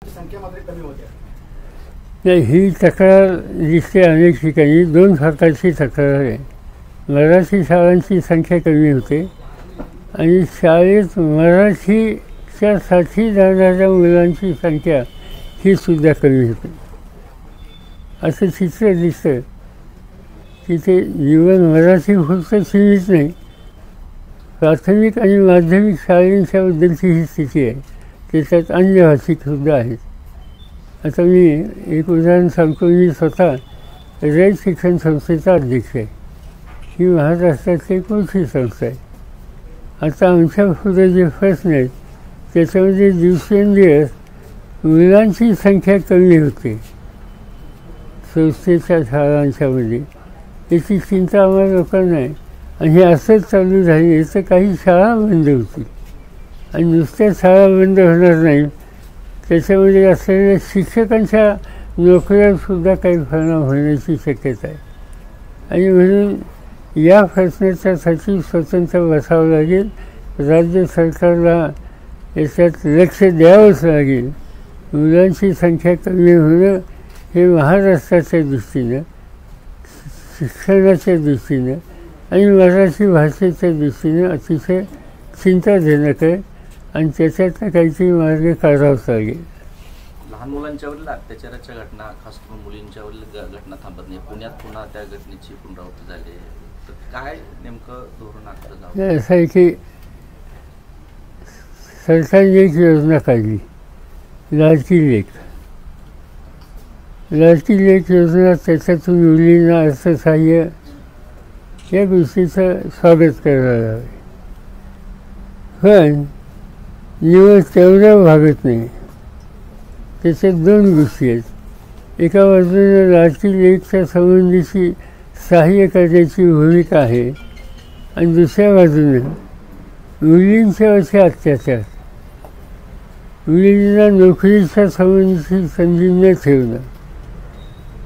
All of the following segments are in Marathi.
संख्या मात्र कमी होते. नाही, ही तक्रार दिसते अनेक ठिकाणी. दोन प्रकारची तक्रार आहे. मराठी शाळांची संख्या कमी होते आणि शाळेत मराठीच्यासाठी जाणाऱ्या मुलांची संख्या ही सुद्धा कमी होते. असं चित्र दिसतं. तिथे जीवन मराठी फक्त सीमित नाही, प्राथमिक आणि माध्यमिक शाळांच्याबद्दलची ही स्थिती आहे. त्याच्यात अन्य भाषिकसुद्धा आहेत. आता मी एक उदाहरण सांगतो. मी स्वतः रयत शिक्षण संस्थेचा अध्यक्ष आहे. ही महाराष्ट्रातली एक मोठी संस्था आहे. आता आमच्या पुढे जे प्रश्न आहेत त्याच्यामध्ये दिवसेंदिवस मुलांची संख्या कमी होते संस्थेच्या शाळांच्यामध्ये. याची चिंता आम्हाला लोकांना आहे. आणि हे असंच चालू राहिले तर काही शाळा बंद होतील. आणि नुसत्या शाळा बंद होणार नाही, त्याच्यामध्ये असलेल्या शिक्षकांच्या नोकऱ्यांसुद्धा काही परिणाम होण्याची शक्यता आहे. आणि म्हणून या प्रश्नाच्यासाठी स्वतंत्र बसावं लागेल. राज्य सरकारला याच्यात लक्ष द्यावंच लागेल. मुलांची संख्या कमी होणं हे महाराष्ट्राच्या दृष्टीनं, शिक्षणाच्या दृष्टीनं आणि मराठी भाषेच्या दृष्टीनं अतिशय चिंताजनक आहे. आणि त्याच्यातनं काहीतरी मार्ग काढावाच लागेल. लहान मुलांच्यावरील अत्याचाराच्या घटना, खास करून मुलींच्यावरील घटना थांबत नाही. पुण्यात पुन्हा त्या घटनेची पुनरावृत्ती झाली. तर काय नेमकं धोरण आखलं जावं? असं आहे की सरकारने एक योजना काढली, लाडकी लेक. लाडकी लेक योजना, त्याच्यातून मुलींना अर्थसहाय्य या गोष्टीचं स्वागत करायला हवे. पण निवड तेवढ्या भागत नाही. त्याच्यात दोन गोष्टी आहेत. एका बाजूने लाडकी लेकच्या संबंधीची सहाय्य करण्याची भूमिका आहे आणि दुसऱ्या बाजूने मुलींच्यावरचे अत्याचार, मुलींना नोकरीच्या संबंधीची संधी न ठेवणं,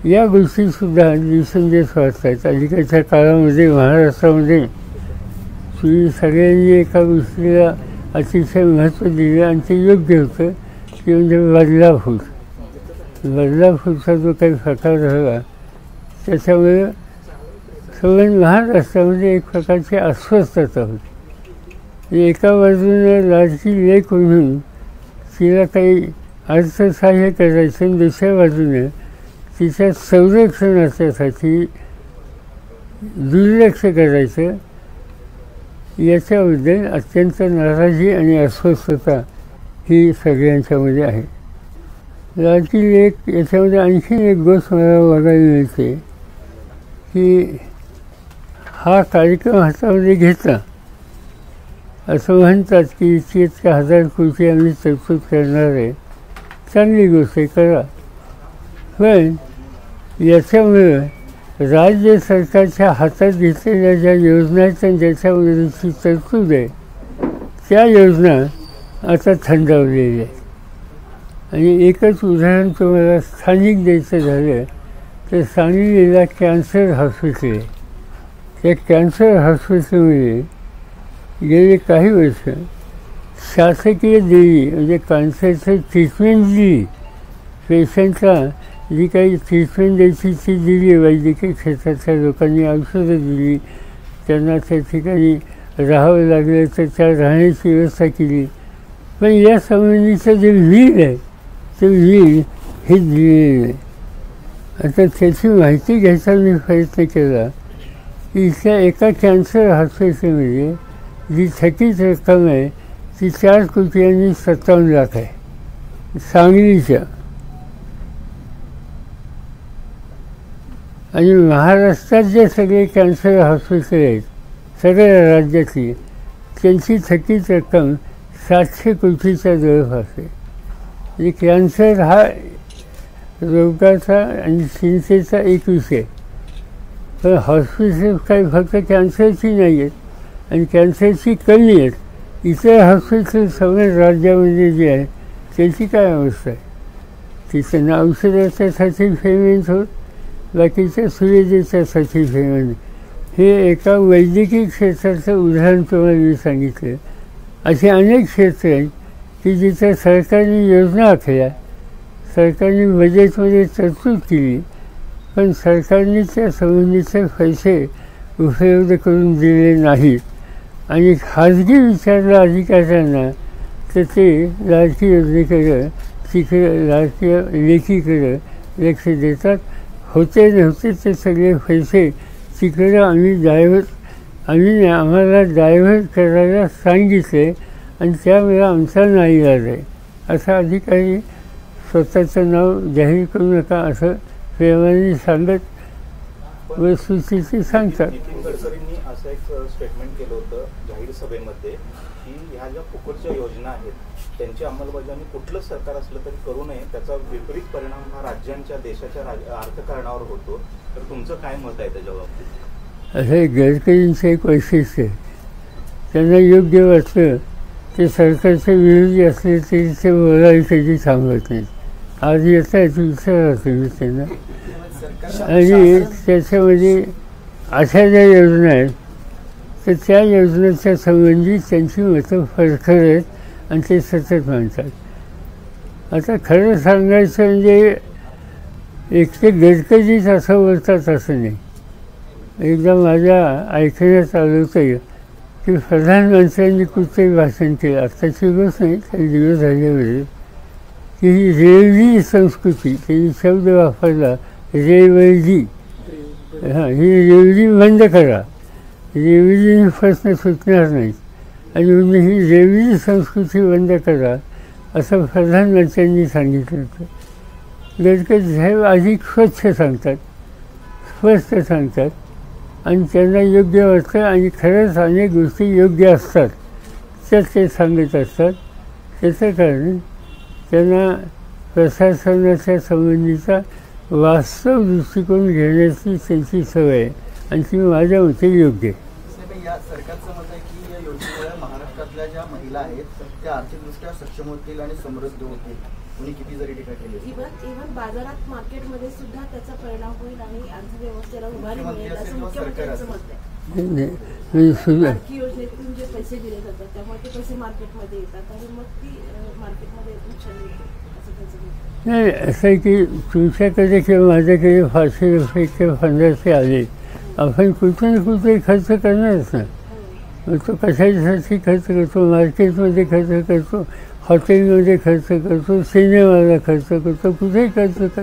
या गोष्टीसुद्धा दिवसेंदिवस वाढत आहेत. अलीकडच्या काळामध्ये महाराष्ट्रामध्ये तुम्ही सगळ्यांनी एका गोष्टीला अतिशय महत्त्व दिलं आणि ते योग्य होतं. ते म्हणजे बदलापूर. बदलापूरचा जो काही प्रकार झाला त्याच्यामुळे सगळ्या महाराष्ट्रामध्ये एक प्रकारची अस्वस्थता होती. एका बाजूने लाडकी लेक म्हणून तिला काही अर्थसहाय्य करायचं आणि दुसऱ्या बाजूने तिच्या संरक्षणाच्यासाठी दुर्लक्ष करायचं, याच्याबद्दल अत्यंत नाराजी आणि अस्वस्थता ही सगळ्यांच्यामध्ये आहे. लाडकी लेक याच्यामध्ये आणखी एक गोष्ट मला बघायला मिळते की हा कार्यक्रम हातामध्ये घेतला असं म्हणतात की इतक्या 1000 कोटी आम्ही तरतूद करणार आहे. चांगली गोष्ट आहे, करा. पण याच्यामुळे राज्य सरकारच्या हातात घेतलेल्या ज्या योजना आहेत आणि ज्याच्यावरची तरतूद आहे त्या योजना आता थंडावलेल्या आहेत. आणि एकच उदाहरण तुम्हाला स्थानिक द्यायचं झालं तर सांगलीला कॅन्सर हॉस्पिटल आहे. त्या कॅन्सर हॉस्पिटलमध्ये गेले काही वर्ष शासकीय दिली, म्हणजे कॅन्सरचं ट्रीटमेंट दिली, पेशंटला जी काही ट्रीटमेंट द्यायची ती दिली. वैद्यकीय क्षेत्रातल्या लोकांनी औषधं दिली, त्यांना त्या ठिकाणी राहावं लागलं तर त्या राहण्याची व्यवस्था केली. पण या संबंधीचं जे व्हील आहे ते व्हील हे दिलेलं नाही. आता त्याची माहिती घ्यायचा मी प्रयत्न केला की इथल्या एका कॅन्सर हॉस्पिटलमध्ये जी थकीत रक्कम आहे ती 4,57,00,000 आहे सांगलीच्या. आणि महाराष्ट्रात जे सगळे कॅन्सर हॉस्पिटल आहेत सगळ्या राज्यातली, त्यांची थकीत रक्कम 700 कोटीच्या जवळपास आहे. म्हणजे कॅन्सर हा रोगाचा आणि चिंतेचा एक विषय. पण हॉस्पिटल काही फक्त कॅन्सरची नाही आहेत आणि कॅन्सरची कमी आहेत. इतर हॉस्पिटल सगळ्या राज्यामध्ये जे आहे त्याची काय अवस्था आहे? तिथं औषधाच्यासाठी पेमेंट होत, बाकीच्या सुविधेच्यासाठी पेमेंट. हे एका वैद्यकीय क्षेत्राचं उदाहरण तुम्हाला मी सांगितलं. असे अनेक क्षेत्र आहेत की जिथं सरकारने योजना आखल्या सरकारने बजेटमध्ये तरतूद केली, पण सरकारने त्या संबंधीचे पैसे उपलब्ध करून दिले नाहीत आणि खाजगी विचारला अधिकाऱ्यांना तर ते लाडकी योजनेकडं तिकडं लाडक्या लेखीकडं लक्ष देतात. होते नव्हते ते सगळे पैसे तिकडं आम्हाला डायव्हर्ट करायला सांगितले आणि त्यावेळेला आमचा नाईलाज आहे. असा अधिकारी स्वतःचं नाव जाहीर करू नका असं प्रेमाने सांगत वस्तुस्थिती सांगतात. नितीन गडकरींनी असं एक स्टेटमेंट केलं होतं जाहीर सभेमध्ये की ह्या ज्या फुकटच्या योजना आहेत त्यांची अंमलबजावणी कुठलं सरकार असलं तरी करू नये, त्याचा विपरीत परिणाम हा राज्यांच्या देशाच्या अर्थकारणावर होतो. तर तुमचं काय मत आहे त्याच्या बाबतीत? असं गडकरींचं एक वैशिष्ट्य आहे, त्यांना योग्य वाटलं ते सरकारचे विरोधी असले तरी ते बोलायला कधी थांबत नाही. आज येता विचारा तुम्ही त्यांना. आणि त्याच्यामध्ये अशा ज्या योजना आहेत तर त्या योजनेच्या संबंधी त्यांची मतं फरफर आहेत आणि ते सतत मांडतात. आता खरं सांगायचं म्हणजे एकटे गडकरीच असं बोलतात असं नाही. एकदा माझ्या ऐकण्यात आलं होतं की प्रधानमंत्र्यांनी कुठचंही भाषण केलं, आत्ताची गोष्ट नाही, काही दिवस झाल्यावर, की ही रेवली संस्कृती, त्यांनी शब्द वापरला रेवली. हां, ही रेवली बंद करा, रेवलीने प्रश्न सुटणार नाही आणि म्हणून ही रेवली संस्कृती बंद करा असं प्रधानमंत्र्यांनी सांगितलं होतं. गडकरी साहेब अधिक स्वच्छ सांगतात, स्पष्ट सांगतात आणि त्यांना योग्य वाटतं आणि खरंच अनेक गोष्टी योग्य असतात त्यात ते सांगत असतात. त्याचं कारण त्यांना प्रशासनाच्या संबंधीचा वास्तव दृष्टिकोन घेण्याची त्यांची सवय आहे आणि ती माझ्या मते योग्य आहे. या सरकारचं मत आहे की या योजनेमुळे महाराष्ट्रातल्या ज्या महिला आहेत त्या आर्थिकदृष्ट्या सक्षम होतील आणि समृद्ध होतील. कोणी किती जरी टीका केली, इव्हन बाजारात मार्केटमध्ये सुद्धा त्याचा परिणाम होईल आणि अर्थव्यवस्थेला उभारी मिळेल असं मुख्यमंत्र्यांचं मत आहे. लाडकी योजनेतून जे पैसे दिले जातात त्यामुळे ते पैसे मार्केटमध्ये येतात आणि मग ती मार्केटमध्ये नुकसान होते असं त्याचं मत. नाही, असं आहे की तुमच्याकडे किंवा माझ्याकडे 500 रुपये किंवा 1500 आले, आपण कुठे ना कुठे खर्च करणारच ना. मग तो कशासाठी खर्च करतो? मार्केटमध्ये खर्च करतो, हॉटेलमध्ये खर्च करतो, सिनेमाला खर्च करतो, कुठेही खर्च करतो.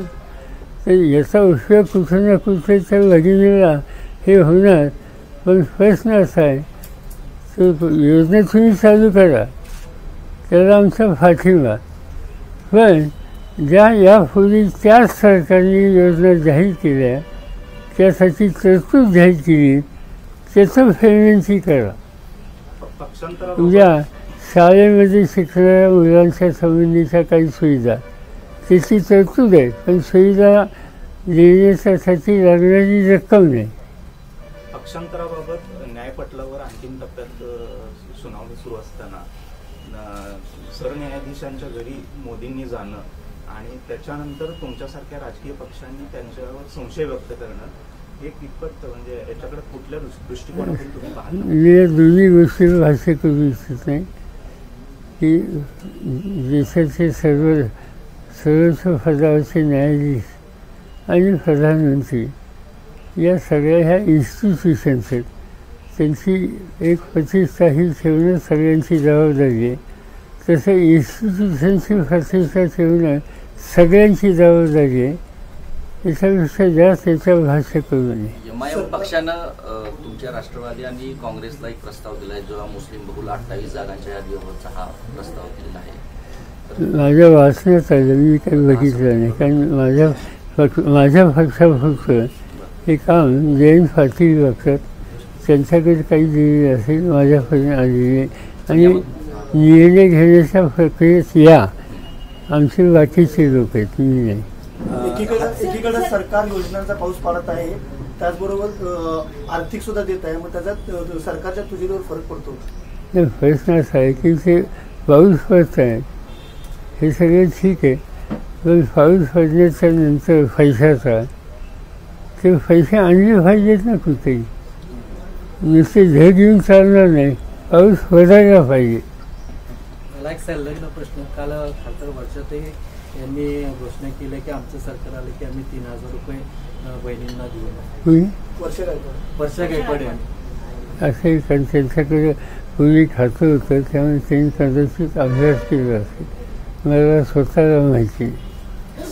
तर याचा उपयोग कुठे ना कुठे त्या भगिनीला हे होणार. पण प्रश्न असा आहे तो योजना तुम्ही चालू करा, त्याला आमचा पाठिंबा. पण ज्या यापूर्वी त्याच सरकारने योजना जाहीर केल्या त्यासाठी तरतूद जाहीर केली त्याचं पेमेंटही करा. उद्या शाळेमध्ये शिकणाऱ्या मुलांच्या संबंधीच्या काही सुविधा त्याची तरतूद आहे, पण सुविधा देण्यासाठी लागणारी रक्कम नाही. पक्षांतराबाबत न्यायपटलावर अंतिम टप्प्यात सुनावणी सुरू असताना सरन्यायाधीशांच्या घरी मोदींनी जाणं आणि त्याच्यानंतर तुमच्यासारख्या राजकीय पक्षांनी त्यांच्यावर संशय व्यक्त करणं हे कितपत म्हणजे याच्याकडे कुठल्या दृष्टिकोनातून तुम्ही पाहता? मी या दोन्ही गोष्टीवर भाष्य करू इच्छित नाही की देशाचे सर्वोच्च पदावरचे न्यायाधीश आणि प्रधानमंत्री या सगळ्या ह्या इन्स्टिट्यूशन्स आहेत, त्यांची एक प्रतिष्ठा ही ठेवणं सगळ्यांची जबाबदारी आहे. तसं इन्स्टिट्यूशनची प्रतिष्ठा ठेवणं सगळ्यांची जबाबदारी आहे. त्याच्यापेक्षा जास्त याच्यावर भाष्य करू नये. एमआयएम पक्षानं तुमच्या राष्ट्रवादी आणि काँग्रेसला एक प्रस्ताव दिला आहे, जेव्हा मुस्लिम बहुल 28 जागांच्या यादीवरचा हा प्रस्ताव दिलेला आहे. माझ्या वाचण्यात आलं, मी काही बघितलं नाही, कारण माझ्या पक्षापुरतं हे काम जयंत पाटील बघतात, त्यांच्याकडे काही दिलेले असेल माझ्यापर्यंत आलेले आणि निर्णय घेण्याच्या प्रक्रियेत या आमचे बाकीचे लोक आहेत, मी नाही. एकीकडे सरकार योजनांचा पाऊस पाडत आहे, त्याचबरोबर आर्थिक सुद्धा देत आहे, मग त्याच्यात सरकारच्या तुझीवर फरक पडतो. प्रश्न असा आहे की ते पाऊस पडत आहे हे सगळं ठीक आहे, पण पाऊस पडण्याच्या नंतर पैशाचा ते पैसे आणले पाहिजेत ना कुठेही. नुसते झे घेऊन चालणार नाही, पाऊस पडायला पाहिजे. मला एक संलग्न प्रश्न, काल खासदार वर्षात यांनी घोषणा केली की आमचं सरकार आलं की आम्ही 3,000 रुपये बहिणींना देऊ. कुणी वर्षा गायकवाड यांनी. असंही कारण त्यांच्याकडे पूर्वी खातं होतं त्यामुळे त्यांनी कदाचित अभ्यास केला असेल, मला स्वतःला माहिती नाही.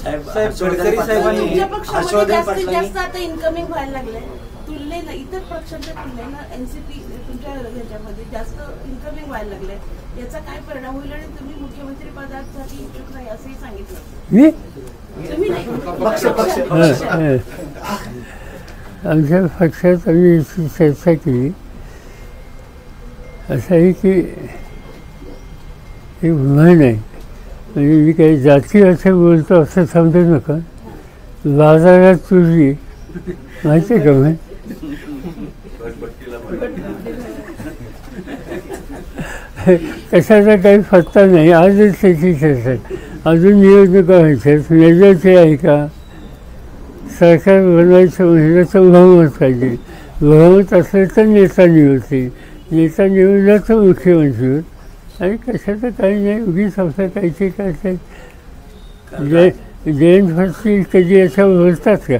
गडकरी साहेबांनी तुमच्या पक्षामध्ये जास्तीत जास्त आता इन्कमिंग व्हायला लागलंय तुलनेनं इतर पक्षांच्या तुलनेनं एनसीपी तुमच्या ह्याच्यामध्ये जास्त इन्कमिंग व्हायला लागलंय. याचा काय परिणाम होईल आणि तुम्ही मुख्यमंत्री पदासाठी इच्छुक नाही असंही सांगितलं. मी तुम्ही नाही आमच्या पक्षात आम्ही याची चर्चा केली. असं आहे की हे म्हण आहे, म्हणजे मी काही जाती असं बोलतो असं समजू नका. बाजारात तुझी माहिती आहे का म्हण? कशाचा काही पत्ता नाही. आजच त्याची चर्चा आहे. अजून निवडणुका व्हायच्यात. मेजरचे आहे का? सरकार बनवायचं म्हणजे तर बहुमत पाहिजे. बहुमत असलं तर नेता निवडते. नेता निवडला तर मुख्यमंत्री होत. आणि कशाचं काही नाही. उगीच आपलं काहीचे काय जयंत फडणवीस कधी याच्यावर बोलतात का?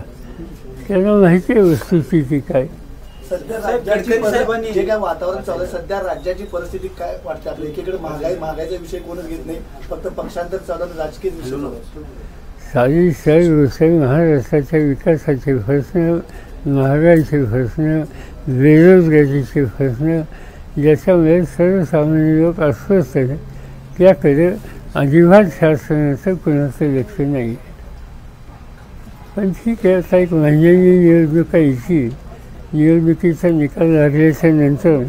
त्यांना माहिती आहे वस्तुस्थिती काय. सध्या राज्याची जे काय वातावरण चालू आहे, सध्या राज्याची परिस्थिती काय वाटते आपल्या? एकीकडे महागाईचा विषय कोणच घेत नाही, फक्त पक्षांतर चालू आहे, राजकीय विषय चालू आहे. सारी सर्व गोष्टी महाराष्ट्राच्या विकासाचे प्रश्न, महागाईचे प्रश्न, बेरोजगारीचे प्रश्न, ज्याच्यामुळे सर्वसामान्य लोक अस्वस्थ आहेत, त्याकडे अजिबात शासनाचं कुणाचं लक्ष नाही. पण ठीक आहे, आता एक महिन्यानी निवडणुका यायची. निवडणुकीचा निकाल लागल्याच्या नंतर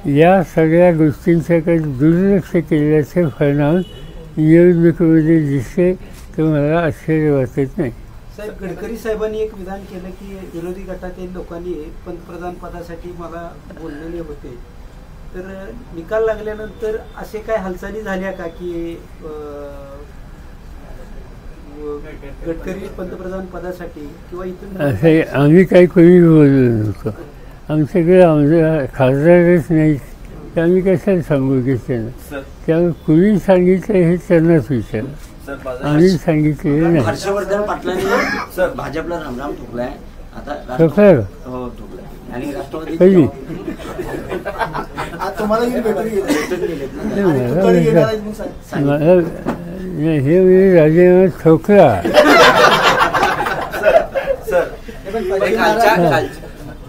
या सगळ्या गोष्टींच्याकडे दुर्लक्ष केल्याचे परिणाम निवडणुकीमध्ये दिसते, तर मला आश्चर्य वाटत नाही. साहेब, गडकरी साहेबांनी एक विधान केलं की विरोधी गटातील लोकांनी पंतप्रधान पदासाठी मला बोललेले होते, तर निकाल लागल्यानंतर असे काय हालचाली झाल्या का की गडकरी पंतप्रधान पदासाठी किंवा इथून असं आम्ही काही कोणी बोललो नव्हतो. आमच्याकडे आमच्या खासदारच नाही, तर आम्ही कशाला सांगू की त्यांना. त्यामुळे कुणी सांगितलं हे त्यांनाच विचारलं. आम्ही सांगितलेलं नाही. हर्षवर्धन पाटलांनी भाजपला रामराम ठोकलाय आता. ठोकलं हो, ठोकलाय. आणि राष्ट्रवादी कधी? तुम्हाला मला हे म्हणजे राजीनामा ठोकला.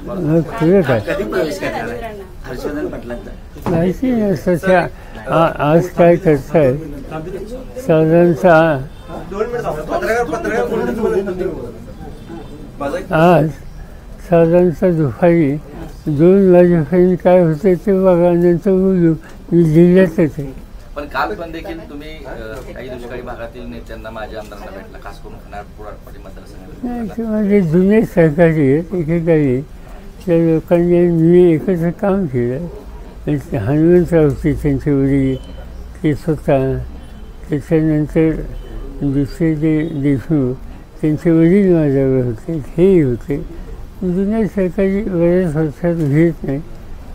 मग तुझं काय कधी प्रवेश करणार आहे हर्षवर्धन पाटलांचा? माहिती नाही. सध्या आज काय करताय साधारणतः आज साधारणतः दुपारी 2 वाजेपर्यंत काय होते ते बघा, नंतर बोलू. मी जिल्ह्यातच आहे. पण काल पण देखील तुम्ही काही दुष्काळी भागातील नेत्यांना, माझ्या आमदारांना भेटला, खास करून पुराडपाडी मतदारसंघात. नाही, ते माझे जुने सहकारी आहेत. एकेकाळी त्या लोकांनी मी एकत्र काम केलं. हनुमंतरावचे त्यांचे वडील, ते स्वतः, त्याच्यानंतर दुसरे जे देशमुख त्यांचे वडील माझ्यावर होते, हेही होते. जुन्या सहकारी बऱ्याच वर्षात घेत नाही.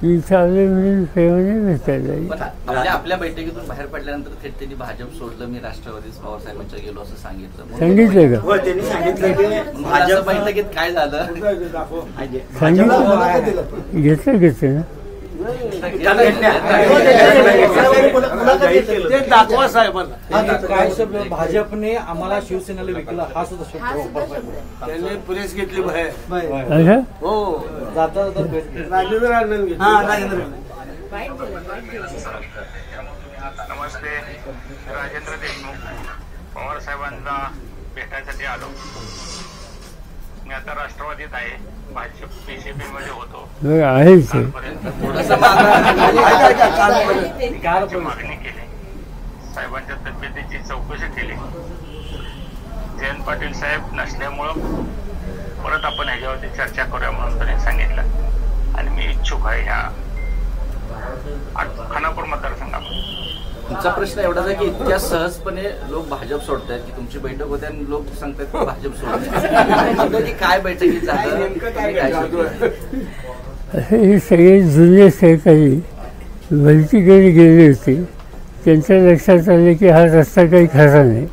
मी चालू म्हणून प्रेमाने भेटायला. आपल्या बैठकीतून बाहेर पडल्यानंतर थेट त्यांनी भाजप सोडलं, मी राष्ट्रवादी पवारसाहेबांच्या गेलो असं सांगितलं. सांगितलं का? हो, त्यांनी सांगितलं की भाजप बैठकीत काय झालं सांगितलं. घेतलं ना. दाखवा साहेबांना काय शब्द भाजपने आम्हाला शिवसेनेला विकलं हा सुद्धा शब्द त्यांनी प्रेस घेतली बाहेर. हो, जाता राजेंद्र नमस्ते. राजेंद्र देशमुख पवार साहेबांना भेटायसाठी आलो. मी आता राष्ट्रवादीत आहे, भाजप बीजेपी मध्ये होतो. आहेच मागणी केली, साहेबांच्या तब्येतीची चौकशी केली. जयंत पाटील साहेब नसल्यामुळं परत आपण ह्याच्यावरती चर्चा करूया म्हणून त्यांनी सांगितलं. आणि मी इच्छुक आहे ह्या खानापूर मतदारसंघामध्ये. तुमचा प्रश्न एवढाच आहे की इतक्या सहजपणे लोक भाजप सोडतात की तुमची बैठक होते आणि लोक सांगतात की भाजप सोडतात. की काय बैठकीत झालं, हे सगळे जुने सहकारी भरतीकडे गेले होते. त्यांच्या लक्षात आले की हा रस्ता काही खरा नाही.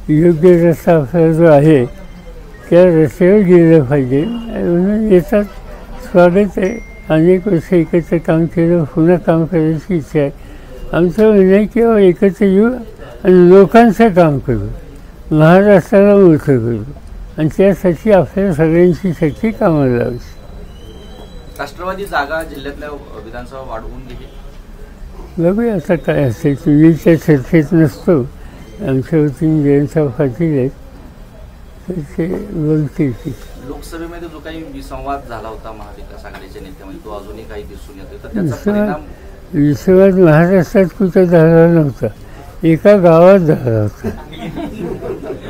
योग्य रस्ता आपला जो आहे त्या रस्त्यावर गेलं पाहिजे म्हणून येतात. स्वागत आहे. अनेक वर्ष एकत्र काम केलं, पुन्हा काम करायची इच्छा आहे. आमचं म्हणणं आहे की एकत्र येऊ आणि लोकांचं काम करू, महाराष्ट्राला मोठं करू आणि त्यासाठी आपल्या सगळ्यांची शक्ती कामाला लावायची. राष्ट्रवादी जागा जिल्ह्यातल्या विधानसभा वाढवून घेईल. बघूया आता काय असेल. तुम्ही त्या चर्चेत नसतो. आमच्या वतीने जयंतराव पाटील आहेत तर ते बोलतील. लोकसभेमध्ये जो काही विसंवाद झाला होता महाविकास आघाडीच्या नेत्यामध्ये तो अजूनही काही दिसून येतो, तर त्याचा परिणाम विसंवाद महाराष्ट्रात कुठं झाला नव्हता, एका गावात झाला होता.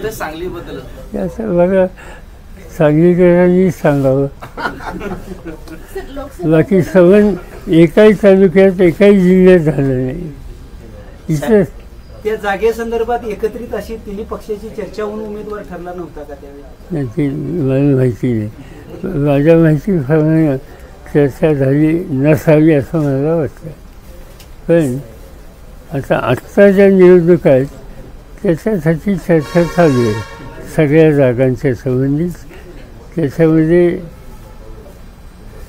ते सांगलीबद्दल याचं बघा सांगलीकरांनी सांगावं. बाकी संबंध एकाही तालुक्यात एकाही जिल्ह्यात झालं नाही. इथं त्या जागेसंदर्भात एकत्रित अशी तिन्ही पक्षाची चर्चा होऊन उमेदवार ठरला नव्हता का त्यावेळी? ते मला माहिती नाही. माझ्या माहितीप्रमाणे चर्चा झाली नसावी असं मला वाटतं. पण आत्ता ज्या निवडणुका आहेत त्याच्यासाठी चर्चा चालू आहे सगळ्या जागांच्या संबंधित. त्याच्यामध्ये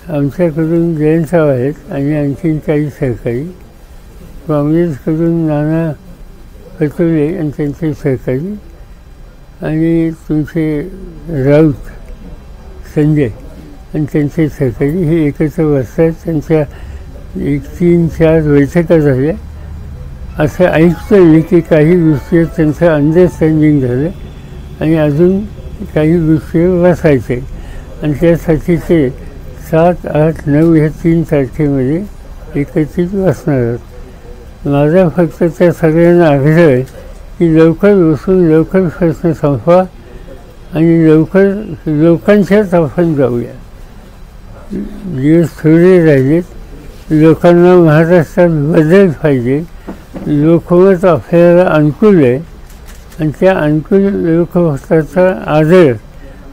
आमच्याकडून जयंतराव आहेत आणि आणखीन काही सहकारी, काँग्रेसकडून नाना पटोले आणि त्यांचे सहकारी आणि तुमचे राऊत संजय आणि त्यांचे सहकारी हे एकत्र बसतात. त्यांच्या 1-3-4 बैठका झाल्या. असं ऐकतोय मी की काही गोष्टी त्यांचं अंडरस्टँडिंग झालं आणि अजून काही गोष्टीवर बसायचे आणि त्यासाठी ते 7, 8, 9 ह्या 3 तारखेमध्ये एकत्रित बसणार आहोत. माझा फक्त त्या सगळ्यांना आग्रह आहे की लवकर बसून लवकर प्रश्न संपवा आणि लवकर लोकांच्याच आपण जाऊया. दिवस थोडे राहिलेत. लोकांना महाराष्ट्रात बदल पाहिजे. लोकमत आपल्याला अनुकूल आहे आणि त्या अनुकूल लोकमताचा आदर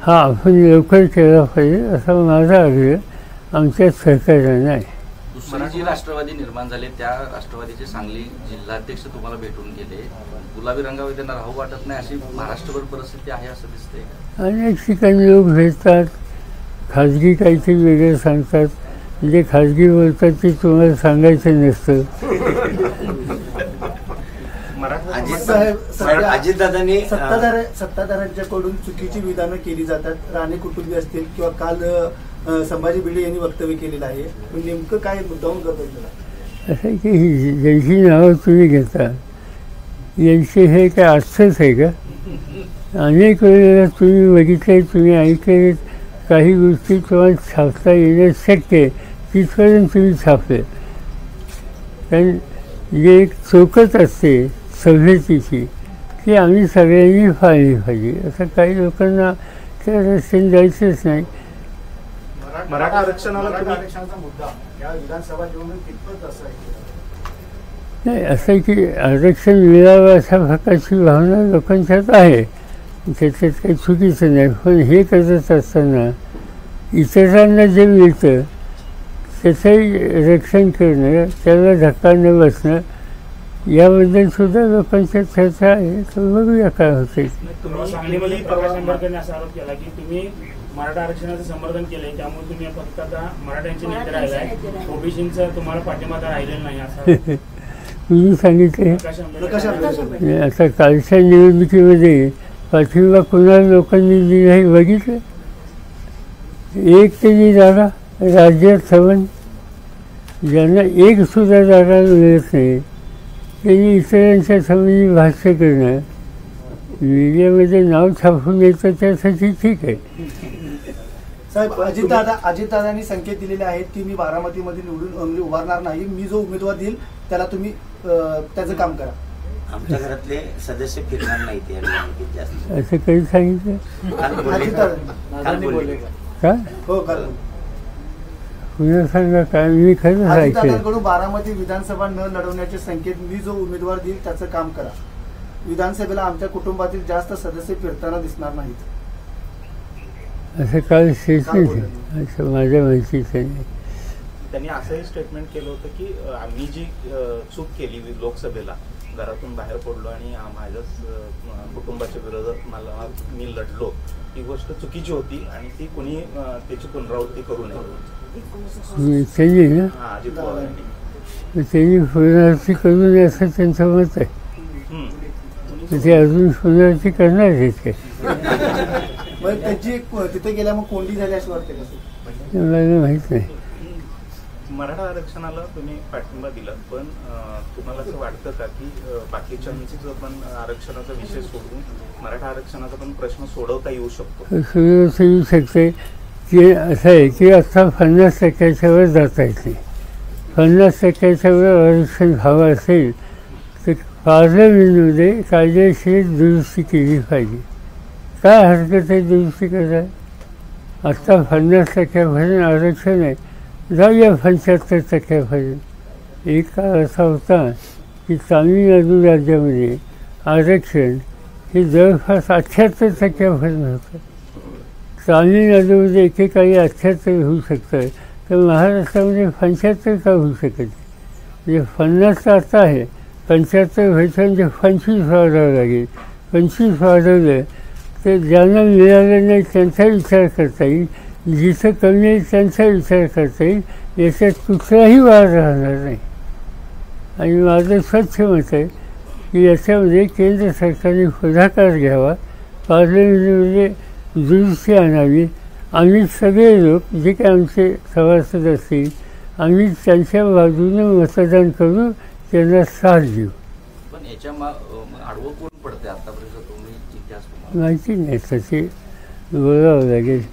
हा आपण लवकर केला पाहिजे असा माझा आग्रह आमच्या सहकार्याने आहे. दुसरी जी राष्ट्रवादी निर्माण झाले त्या राष्ट्रवादीचे सांगली जिल्हाध्यक्ष तुम्हाला भेटून गेले. गुलाबी रंगावर त्यांना राहू वाटत नाही अशी महाराष्ट्रभर परिस्थिती आहे असं दिसतंय. अनेक ठिकाणी लोक भेटतात, खाजगी काहीतरी वेगळं सांगतात. म्हणजे खाजगी बोलतात ते तुम्हाला सांगायचं नसतं. अजितदादांनी सत्ताधाऱ्यांच्याकडून चुकीची विधानं केली जातात. राणे कुटुंबी असतील किंवा काल संभाजी भिडे यांनी वक्तव्य केलेलं आहे. पण नेमकं काय मुद्दाहून करत असं आहे की ज्यांची नावं तुम्ही घेता यांचे हे काय अर्थच आहे का? अनेक वेळेला तुम्ही बघितले, तुम्ही ऐकले, काही गोष्टी तुम्हाला छापता येणं शक्य आहे तिथपर्यंत तुम्ही छापले. कारण जे एक चौकट असते सभ्यतेची ती आम्ही सगळ्यांनी पाळली पाहिजे. असं काही लोकांना त्या रस्त्याने जायचंच नाही. मराठा आरक्षणाचा मुद्दा या विधानसभा निवडणूक कितपत असं आहे? नाही, असं आहे की आरक्षण मिळावं अशा प्रकारची भावना लोकांच्यात आहे. त्याच्यात काही चुकीचं नाही. पण हे करत असताना इतरांना जे मिळतं त्याचंही रक्षण करणं, त्याला धक्का न बसणं याबद्दल सुद्धा लोकांच्या चर्चा आहे. तर बघूया काय होते. तुम्ही सांगलीमध्ये प्रकाश आंबेडकरांनी असा आरोप केला की तुम्ही मराठा आरक्षणाचं समर्थन केलंय त्यामुळे तुम्ही फक्त आता मराठ्यांचे नेते राहिलाय, ओबीसींचं तुम्हाला पाठिंबा राहिलेला नाही असं तुम्ही सांगितले. प्रकाश आंबेडकर आता कालच्या निवडणुकीमध्ये पाठिंबा कोणाला लोकांनी दिली नाही बघितलं. एक तरी जागा राज्यात संबंध ज्यांना एक सुद्धा जागा मिळत नाही त्यांनी इतरांच्या संबंधी भाष्य करणं, मीडियामध्ये नाव छापून येतं त्यासाठी ठीक आहे. साहेब, अजितदादांनी संकेत दिलेले आहेत की मी बारामतीमध्ये निवडून उभारणार नाही. मी जो उमेदवार देईल त्याला तुम्ही त्याचं काम करा. आमच्या घरातले सदस्य फिरणार नाहीत या निवडणुकीत जास्त असं काही सांगितलं का? हो खरं. पुन्हा सांगा काय? मी खरं ऐकलं. अजितदादांकडून बारामती विधानसभा न लढवण्याचे संकेत. मी जो उमेदवार देईल त्याचं काम करा. विधानसभेला आमच्या कुटुंबातील जास्त सदस्य फिरताना दिसणार नाहीत असं काल स्टेटमेंट आहे. असं माझ्या माहितीचं नाही. त्यांनी असंही स्टेटमेंट केलं होतं की आम्ही जी चूक केली लोकसभेला घरातून बाहेर पडलो आणि माझ्याच कुटुंबाच्या विरोधात मी लढलो, ही गोष्ट चुकीची होती आणि ती कोणी त्याची पुनरावृत्ती करू नये. त्यांनी ना हा, अजित पवार यांनी. त्यांनी पुनरावृत्ती करू नये असं त्यांचं मत आहे. ते अजून पुनरावृत्ती करणार आहेत काय? मग त्यांची तिथे गेल्या मग कोंडी झाली असं वाटतं का? मला माहीत नाही. मराठा आरक्षणाला तुम्ही पाठिंबा दिला, पण तुम्हाला असं वाटतं का की बाकीच्यांचं पण आरक्षणाचा विषय सोडून मराठा आरक्षणाचा पण प्रश्न सोडवता येऊ शकतो? सोडवता येऊ शकते की असं आहे की आता 50% वर जाता येते. 50% वर आरक्षण हवं असेल तर पार्लमेंटमध्ये कायदेशीर दुरुस्ती केली पाहिजे. काय हरकत आहे दुरुस्ती करायला? आत्ता 50% आरक्षण आहे, जाऊया 75%. एक काळ असा होता की तामिळनाडू राज्यामध्ये आरक्षण हे जवळपास 78% होतं. तामिळनाडूमध्ये एकेकाळी 78 होऊ शकतं, तर महाराष्ट्रामध्ये 75 का होऊ शकत? म्हणजे 50 आता आहे, 75 व्हायचं म्हणजे 25 वाढवावं लागेल. 25 वाढवलं तर ज्यांना मिळालं नाही त्यांचा विचार करता येईल, जिथं कमी आहे त्यांचा विचार करता येईल. याच्यात कुठलाही वाद राहणार नाही. आणि माझं स्वच्छ मत आहे की याच्यामध्ये केंद्र सरकारने पुढाकार घ्यावा, पार्लमेंटमध्ये दुरुस्ती आणावी. आम्ही सगळे लोक जे काही आमचे सभासद असतील आम्ही त्यांच्या बाजूनं मतदान करू, त्यांना साथ देऊ. पण याच्या आडवं कोण पडते आतापर्यंत तुम्ही इतिहास माहिती नाही, तसे बोलावं लागेल.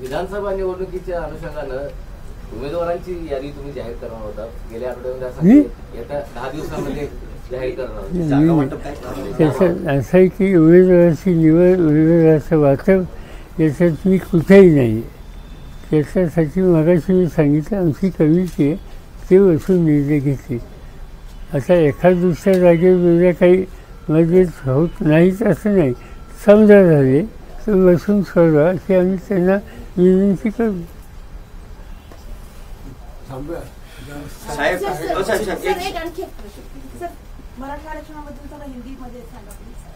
विधानसभा निवडणुकीच्या अनुषंगानं उमेदवारांची यादी तुम्ही जाहीर करणार होता गेल्या आठवड्यामध्ये, येत्या 10 दिवसामध्ये जाहीर करणार होता. त्याच्यात असं आहे की उमेदवाराची निवड, उमेदवाराचं वाटप याच्यात मी कुठेही नाही. त्याच्यासाठी मगाशी मी सांगितलं आमची कमिटी आहे, ते बसून निर्णय घेतले. आता एखाद दुसऱ्या जागेवर काही मतभेद होत नाहीच असं नाही. समजा झाले तर बसून सोडवा अशी आम्ही त्यांना विनंती करू.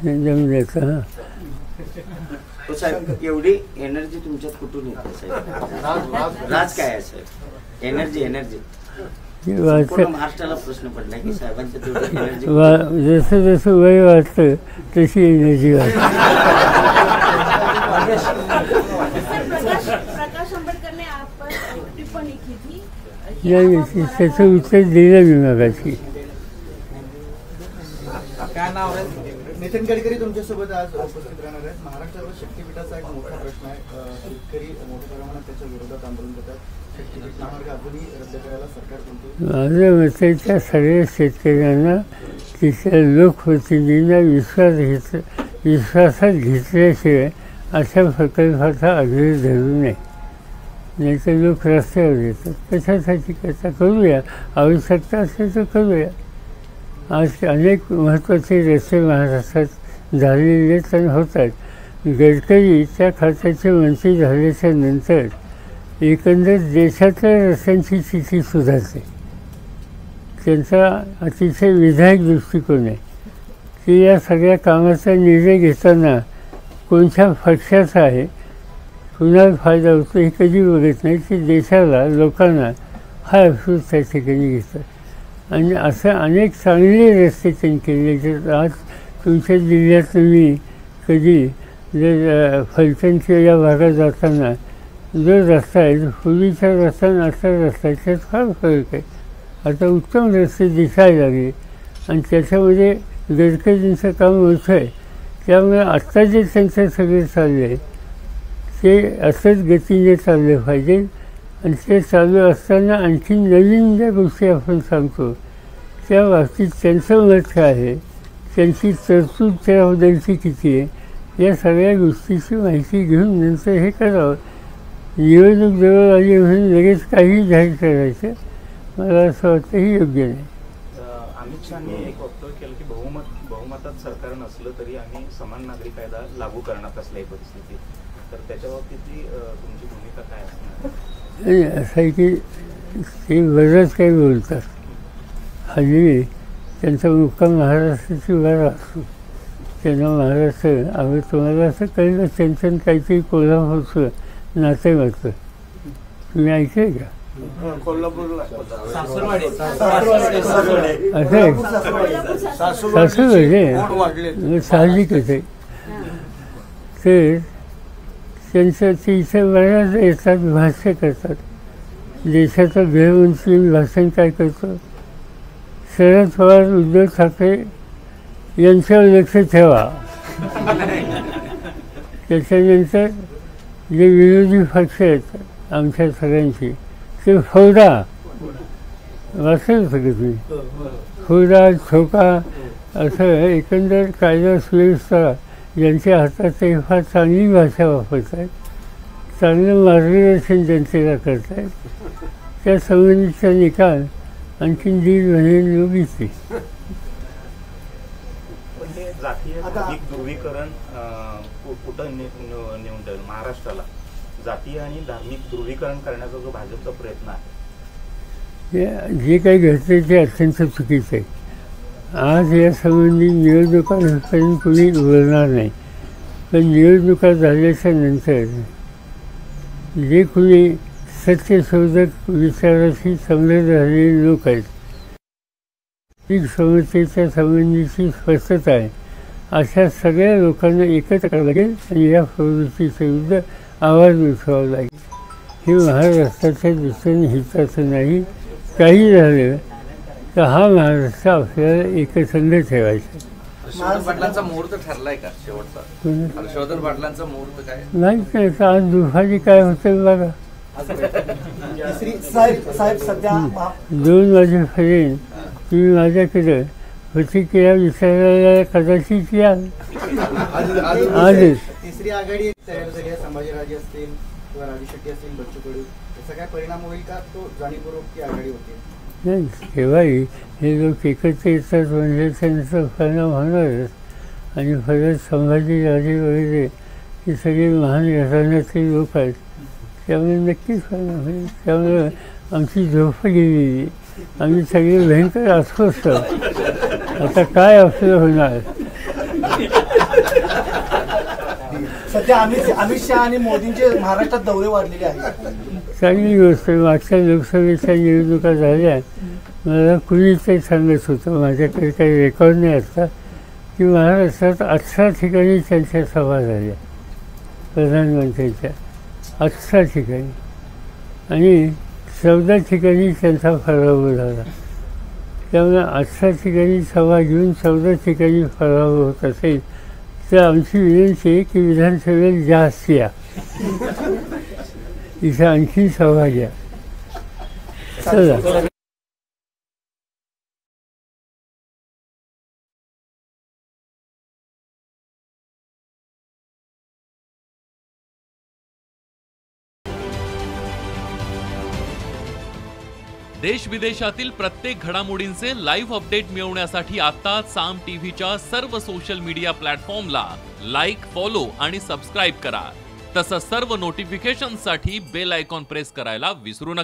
जमल्याचं साहेब एवढी एनर्जी तुमच्यात कुठून येते साहेब? राज काय आहे साहेब? एनर्जी महाराष्ट्राला प्रश्न पडला की साहेबांच्या एनर्जी जसं जसं वय वाटतं तशी एनर्जी वाटते. प्रकाश आंबेडकरने आपण टिप्पणी केली, त्याचं उत्तर दिलं मी मगाशी. काय नाव आहे? नितीन गडकरी तुमच्यासोबत आज उपस्थित राहणार आहेत. महाराष्ट्रावर शक्तीपीठाचा एक मोठा प्रश्न आहे. शेतकरी मोठ्या प्रमाणात त्याच्या विरोधात आंदोलन करतात. शक्तीपीठ महामार्ग अजूनही रद्द करायला सरकार कोणते? माझं मत आहे त्या सगळ्या शेतकऱ्यांना तिथल्या लोकप्रतिनिधींना विश्वासात घेतल्याशिवाय अशा प्रकल्पाचा आग्रह धरू नये. नाही तर लोक रस्त्यावर येतात. कशासाठी करता? करूया, आवश्यकता असेल तर करूया. आज अनेक महत्त्वाचे रस्ते महाराष्ट्रात झालेले तर होत आहेत. गडकरी त्या खात्याचे मंत्री झाल्याच्या नंतर एकंदर देशातल्या रस्त्यांची स्थिती सुधारते. त्यांचा अतिशय विधायक दृष्टिकोन आहे की या सगळ्या कामाचा निर्णय घेताना कोणत्या पक्षाचा आहे, कुणाला फायदा होतो हे कधी बघत नाही. ते देशाला, लोकांना हा अफसूस त्या ठिकाणी घेतात. आणि असं अनेक चांगले रस्ते त्यांनी केले. जर आज तुमच्या जिल्ह्यात मी कधी जर फलटणच्या या भागात जाताना जो रस्ता आहे, पूर्वीचा रस्ता आणि आजचा रस्ता त्यात फार फरक आहे. आता उत्तम रस्ते दिसायला लागले आणि त्याच्यामध्ये गडकरींचं काम मोठं आहे. त्यामुळे आत्ता जे त्यांचं सगळं चाललं आहे ते असंच गतीने चाललं पाहिजे. आणि ते चालू असताना आणखी नवीन ज्या गोष्टी आपण सांगतो त्या बाबतीत त्यांचं मत काय आहे, त्यांची तरतूद त्याबद्दलची किती आहे, या सगळ्या गोष्टीची माहिती घेऊन नंतर हे करावं. निवडणूक जवळ आली म्हणून लगेच काही जाहीर करायचं मला असं वाटतं ही योग्य नाही. अमित शहानी एक वक्तव्य केलं की बहुमतात सरकार नसलं तरी आम्ही समान नागरी कायदा लागू करणार असल्याही परिस्थितीत. तर त्याच्या बाबतीतली तुमची भूमिका काय असणार? असं आहे की ते बरंच काही बोलतात. हल्ली त्यांचा मुक्काम महाराष्ट्राची वार असतो. त्यांना महाराष्ट्र आम्ही तुम्हाला असं कळलं त्यांचं काहीतरी कोल्हापूरचं नातं वाटतं. तुम्ही ऐकलंय का? सासूबाई साहजिकच आहे. तर त्यांचं ते इथं बऱ्याच येतात, भाष्य करतात. देशाचा भेळ उंचवून भाषण काय करतो? शरद पवार, उद्धव ठाकरे यांच्यावर लक्ष ठेवा. त्याच्यानंतर जे विरोधी पक्ष आहेत आमच्या सगळ्यांची ते फौदा वाचलं सगळं तुम्ही. फौदा छोका असं एकंदर कायदा सुव्यवस्था ज्यांच्या हातात ते फार चांगली भाषा वापरत आहेत, चांगलं मार्गदर्शन जनतेला करत आहेत. त्या संबंधीचा निकाल आणखीन 1.5 महिने योग्यच. जातीय धार्मिक ध्रुवीकरण कुठं नेऊन जाईल? महाराष्ट्राला जातीय आणि धार्मिक ध्रुवीकरण करण्याचा जो भाजपचा प्रयत्न आहे, जे काही घडते ते अत्यंत चुकीचं आहे. आज या संबंधी निवडणुकांपर्यंत कुणी बोलणार नाही, पण निवडणुका झाल्याच्या नंतर जे कुणी सत्यशोधक विचाराशी समृद्ध झालेले लोक आहेत, समस्येच्या संबंधीची स्पष्टता आहे, अशा सगळ्या लोकांना एकत्र करावं लागेल आणि या प्रवृत्तीच्या विरुद्ध आवाज उठवावा लागेल. हे महाराष्ट्राच्या दृष्टीने हिताचं नाही. काही झालं तर हा महाराष्ट्र आपल्याला एकसंध ठेवायचा. हर्षवर्धन पाटलांचा मुहूर्त ठरलाय का शेवटचा? हर्षवर्धन पाटलांचा मुहूर्त काय नाही काय? आज दुपारी काय होतं बघा. 2 वाजेपर्यंत तुम्ही माझ्याकडं प्रतिक्रिया विचारायला कदाचित याल. आजच तिसरी आघाडी तयार झाली आहे. संभाजीराजे असतील किंवा राजू शेट्टी असतील, बच्चू कडू, याचा काय परिणाम होईल का? तो जाणीवपूर्वक ती आघाडी होते. नाही, केव्हाही हे लोक एकत्र येतात म्हणजे त्यांचा परिणाम होणारच. आणि परत संभाजीराजे वगैरे हे सगळे महान घराण्यातले लोक आहेत, त्यामुळे नक्कीच परिणाम होईल. त्यामुळे आमची झोप गेलेली, आम्ही सगळे भयंकर अस्वस्थ. आता काय आपलं होणार? सध्या अमित शहा आणि मोदींचे महाराष्ट्रात दौरे वाढलेले आहेत. चांगली गोष्ट. मागच्या लोकसभेच्या निवडणुका झाल्या, मला कुणीच काही सांगत होतं, माझ्याकडे काही रेकॉर्ड नाही असता, की महाराष्ट्रात 18 ठिकाणी त्यांच्या सभा झाल्या प्रधानमंत्र्यांच्या, 18 ठिकाणी, आणि 14 ठिकाणी त्यांचा पराभव झाला. त्यामुळे 18 ठिकाणी सभा घेऊन 14 ठिकाणी पराभव होत असेल तर आमची विनंती आहे की विधानसभेत जास्त या, इथं आणखी सभा घ्या. चला. देश विदेशातील प्रत्येक घडामोडींचे लाईव्ह अपडेट मिळवण्यासाठी आता साम टीव्हीच्या सर्व सोशल मीडिया प्लॅटफॉर्मला लाईक, फॉलो आणि सबस्क्राईब करा. तसंच सर्व नोटिफिकेशनसाठी बेल आयकॉन प्रेस करायला विसरू नका.